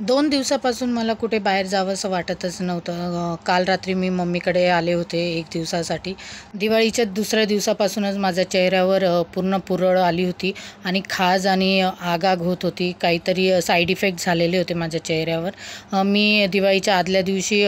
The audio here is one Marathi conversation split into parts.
2 दिवसापासून मला कुठे बाहेर जावंसं वाटतच नव्हतं. काल रात्री मी मम्मीकडे आले होते 1 दिवसासाठी. दिवाळीच्या दुसऱ्या दिवसापासूनच माझ्या चेहऱ्यावर पूर्ण पुरळ आली होती आणि खाज आणि आग होत होती. काहीतरी साईड इफेक्ट झालेले होते माझ्या चेहऱ्यावर. मी दिवाळीच्या आदल्या दिवशी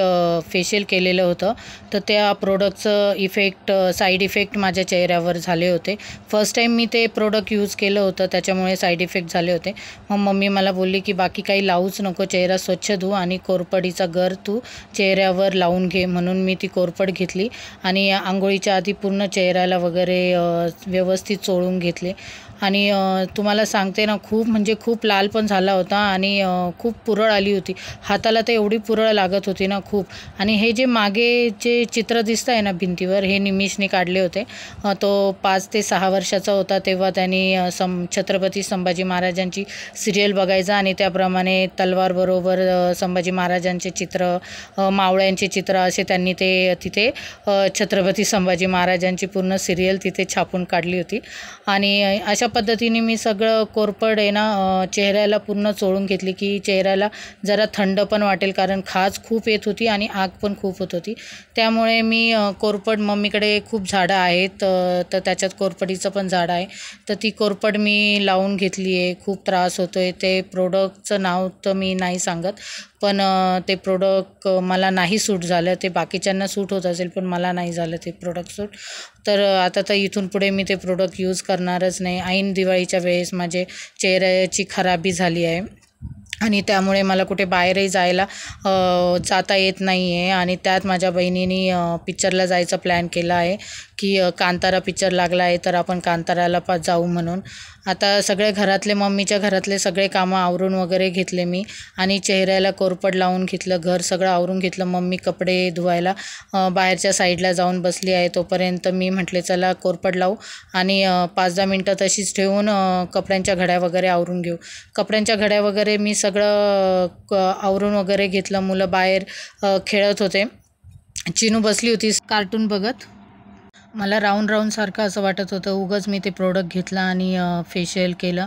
फेशियल केलेलं होतं, तर त्या प्रोडक्टचं साईड इफेक्ट माझ्या चेहऱ्यावर झाले होते. फर्स्ट टाईम मी ते प्रोडक्ट यूज केलं होतं, त्याच्यामुळे साईड इफेक्ट झाले होते. मग मम्मी मला बोलली की बाकी काही लावूच नको, चेहरा स्वच्छ धु आणि कोरपडीचा गर तू चेहऱ्यावर लावून घे. म्हणून मी ती कोरपड घेतली आणि अंघोळीच्या आधी पूर्ण चेहऱ्याला वगैरे व्यवस्थित चोळून घेतले. आणि तुम्हाला सांगते ना, खूप लाल पण झाला होता आणि खूप पुरळ आली होती. हाताला तर एवढी पुरळ लागत होती ना खूप. आणि हे जे मागे जे चित्र दिसतं आहे ना भिंतीवर, हे निमिषने काढले होते. तो 5 ते 6 वर्षाचा होता तेव्हा त्यांनी छत्रपती संभाजी महाराजांची सिरियल बघायचा आणि त्याप्रमाणे तलवारबरोबर संभाजी महाराजांचे चित्र, मावळ्यांचे चित्र असे त्यांनी ते तिथे छत्रपती संभाजी महाराजांची पूर्ण सिरियल तिथे छापून काढली होती. आणि अशा पद्धतीने मी सगळं कोरपड आहे ना चेहऱ्याला पूर्ण चोळून घेतली की चेहऱ्याला जरा थंड पण वाटेल, कारण खाज खूप येत होती आणि आग पण खूप होत होती. त्यामुळे मी कोरपड, मम्मीकडे खूप झाडं आहेत तर त्याच्यात कोरपडीचं पण झाड आहे, तर ती कोरपड मी लावून घेतली आहे. खूप त्रास होतो आहे. ते प्रोडक्टचं नाव तर मी नाही सांगत, पण ते प्रोडक्ट मला नाही सूट झालं. ते बाकीच्यांना सूट होत असेल पण मला नाही झालं ते प्रोडक्ट सूट. तर आता तर इथून पुढे मी ते प्रोडक्ट यूज करणारच नाही. ऐन दिवाळीच्या वेळेस माझे चेहऱ्याची खराबी झाली आहे आणि त्यामुळे मला कुठे बाहेरही जाता येत नाही आहे. आणि त्यात माझ्या बहिणीने पिक्चरला जायचा प्लॅन केला आहे की कांतारा पिक्चर लागला आहे तर आपण कांताराला जाऊ म्हणून. आता मम्मीच्या घरातले सगळे कामं आवरून वगैरे घेतले मी आणि चेहऱ्याला कोरपड लावून घेतलं, घर सगळं आवरून घेतलं. मम्मी कपडे धुवायला बाहेरच्या साईडला जाऊन बसली आहे. तोपर्यंत मी म्हटले चला कोरपड लावू आणि 5-10 मिनटं तशीच ठेवून कपड्यांच्या घड्या वगैरे आवरून घेऊ. कपड्यांच्या घड्या वगैरे मी सगळं आवरून वगैरे घेतलं. मुलं बाहेर खेळत होते. चिनू बसली होती कार्टून बघत. मला राऊंड सारखं असं वाटत होतं. उगाच मी ते प्रोडक्ट घेतलं आणि फेशियल केलं,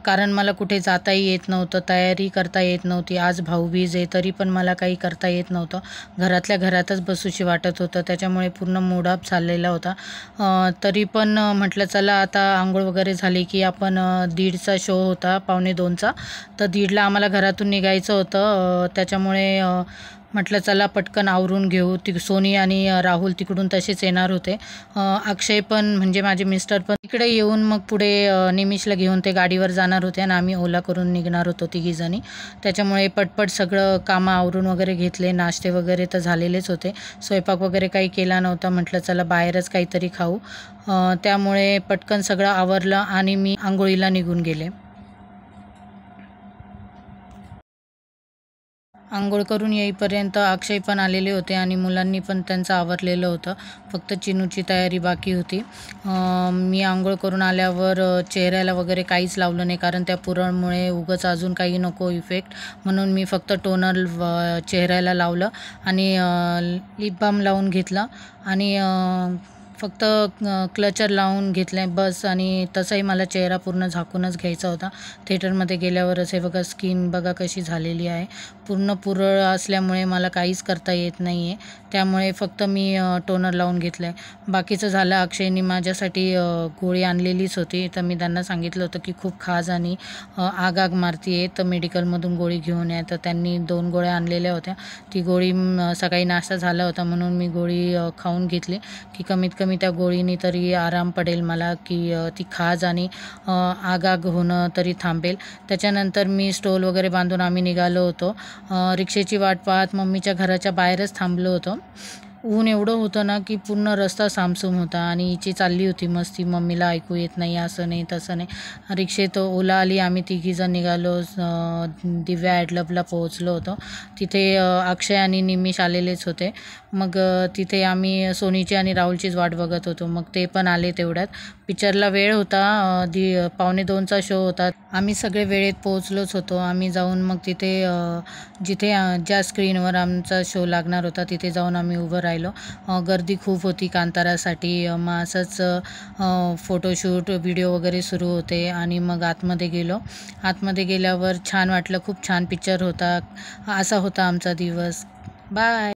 कारण मला कुठे जाताही येत नव्हतं, तयारी करता येत नव्हती. आज भाऊबीज आहे तरी पण मला काही करता येत नव्हतं. घरातल्या घरातच बसूशी वाटत होतं, त्याच्यामुळे पूर्ण मूड ऑफ झालेला होता. तरी पण म्हटलं चला आता आंघोळ वगैरे झाली की आपण 1:30चा शो होता, 1:45चा, तर 1:30ला आम्हाला घरातून निघायचं होतं. त्याच्यामुळे म्हटलं चला पटकन आवरून घेऊ. सोनी आणि राहुल तिकडून तसेच येणार होते. अक्षय पण, म्हणजे माझे मिस्टर पण इकडे येऊन मग पुढे निमिषला घेऊन ते गाडीवर जाणार होते आणि आम्ही ओला करून निघणार होतो तिघीजणी. त्याच्यामुळे पटपट सगळं कामं आवरून वगैरे घेतले. नाश्ते वगैरे तर झालेलेच होते, स्वयंपाक वगैरे काही केला नव्हता. म्हटलं चला बाहेरच काहीतरी खाऊ. त्यामुळे पटकन सगळं आवरलं आणि मी आंघोळीला निघून गेले. आंघोळ करून येईपर्यंत अक्षय पण आलेले होते आणि मुलांनी पण त्यांचं आवरलेलं होतं. फक्त चिनूची तयारी बाकी होती. मी आंघोळ करून आल्यावर चेहऱ्याला वगैरे काहीच लावलं नाही, कारण त्या पुरळमुळे उगाच अजून काही नको इफेक्ट, म्हणून मी फक्त टोनर चेहऱ्याला लावलं आणि लिप बाम लावून घेतलं आणि फक्त क्लचर लावून घेतले बस. आणि तसंही मला चेहरा पूर्ण झाकूनच घ्यायचा होता. थिएटरमध्ये गेल्यावरच हे बघा, स्किन बघा कशी झालेली आहे. पूर्ण पुरळ असल्यामुळे मला काहीच करता येत नाही आहे, त्यामुळे फक्त मी टोनर लावून घेतलं आहे. बाकीचं झालं. अक्षयनी माझ्यासाठी गोळी आणलेलीच होती, तर मी त्यांना सांगितलं होतं की खूप खाज आणि आग मारती आहे, तर मेडिकलमधून गोळी घेऊन या. तर त्यांनी 2 गोळ्या आणलेल्या होत्या. ती गोळी सकाळी नाश्ता झाला होता म्हणून मी गोळी खाऊन घेतली की कमीत कमी त्या गोळीने तरी आराम पडेल मला, की ती खाज आणि आग होणं तरी थांबेल. त्याच्यानंतर मी स्टोल वगैरे बांधून आम्ही निघालो होतो. रिक्षेची वाट पाहत मम्मीच्या घराच्या बाहेरच थांबलो होतो. ऊन एवढं होतं ना की पूर्ण रस्ता सामसूम होता आणि हिची चालली होती मस्ती, मम्मीला ऐकू येत नाही, असं नाही तसं नाही. रिक्षेत ओला आली. आम्ही तिघीजण निघालो. दिव्या ॲडलबला पोहोचलो होतो. तिथे अक्षय आणि निमिष आलेलेच होते. मग तिथे आम्ही सोनीची आणि राहुलचीच वाट बघत होतो. मग ते पण आले तेवढ्यात. पिक्चरला वेळ होता, 1:45चा शो होता. आम्ही सगळे वेळेत पोहोचलोच होतो. आम्ही जाऊन मग तिथे जिथे ज्या स्क्रीनवर आमचा शो लागणार होता तिथे जाऊन आम्ही उभं राहिलो. गर्दी खूप होती कांतारासाठी. मग असंच फोटोशूट व्हिडिओ वगैरे सुरू होते आणि मग आतमध्ये गेलो. आतमध्ये गेल्यावर छान वाटलं, खूप छान पिक्चर होता. असा होता आमचा दिवस. बाय.